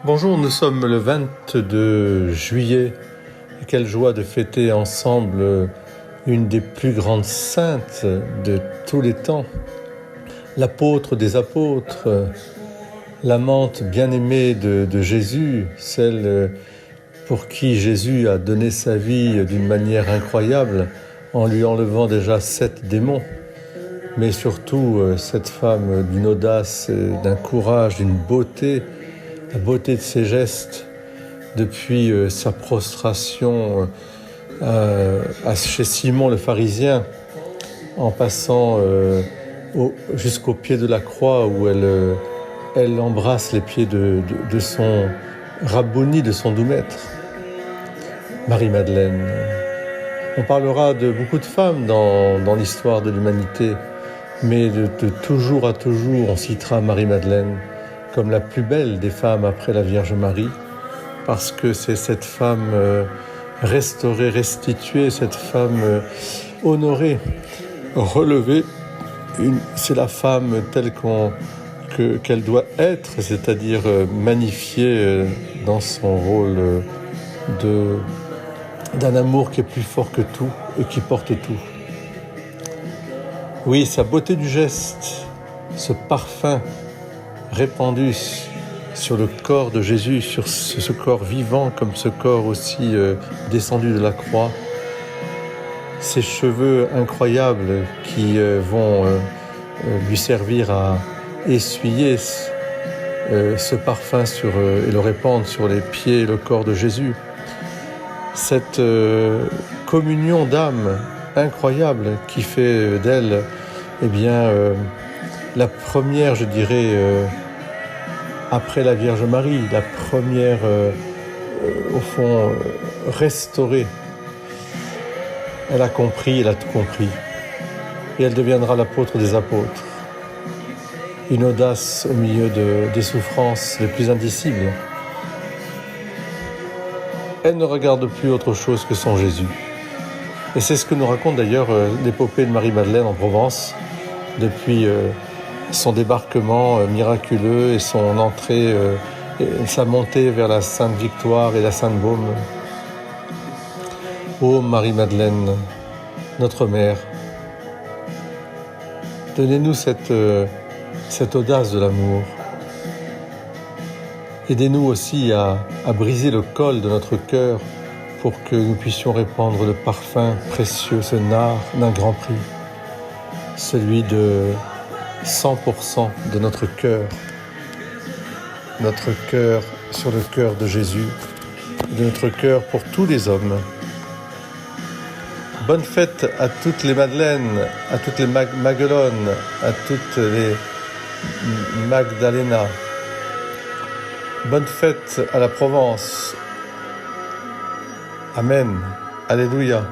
Bonjour, nous sommes le 22 juillet. Et quelle joie de fêter ensemble une des plus grandes saintes de tous les temps, l'apôtre des apôtres, l'amante bien-aimée de Jésus, celle pour qui Jésus a donné sa vie d'une manière incroyable en lui enlevant déjà 7 démons. Mais surtout cette femme d'une audace, d'un courage, d'une beauté, la beauté de ses gestes, depuis sa prostration chez Simon le pharisien, en passant jusqu'au pied de la croix où elle embrasse les pieds de son Rabbouni, de son doux maître, Marie-Madeleine. On parlera de beaucoup de femmes dans l'histoire de l'humanité, mais de toujours à toujours, on citera Marie-Madeleine comme la plus belle des femmes après la Vierge Marie, parce que c'est cette femme restaurée, restituée, cette femme honorée, relevée. C'est la femme telle qu'elle doit être, c'est-à-dire magnifiée dans son rôle d'un amour qui est plus fort que tout et qui porte tout. Oui, sa beauté du geste, ce parfum répandu sur le corps de Jésus, sur ce corps vivant comme ce corps aussi descendu de la croix, ces cheveux incroyables qui vont lui servir à essuyer ce parfum et le répandre sur les pieds et le corps de Jésus. Cette communion d'âme incroyable qui fait d'elle la première, je dirais, après la Vierge Marie, la première, au fond, restaurée. Elle a compris, elle a tout compris. Et elle deviendra l'apôtre des apôtres. Une audace au milieu des souffrances les plus indicibles. Elle ne regarde plus autre chose que son Jésus. Et c'est ce que nous raconte d'ailleurs l'épopée de Marie-Madeleine en Provence, depuis son débarquement miraculeux et son entrée, et sa montée vers la Sainte Victoire et la Sainte Baume. Ô Marie-Madeleine, notre mère, donnez-nous cette audace de l'amour. Aidez-nous aussi à briser le col de notre cœur pour que nous puissions répandre le parfum précieux, ce nard d'un grand prix, celui de 100% de notre cœur sur le cœur de Jésus, de notre cœur pour tous les hommes. Bonne fête à toutes les Madeleines, à toutes les Maguelones, à toutes les Magdalena. Bonne fête à la Provence. Amen. Alléluia.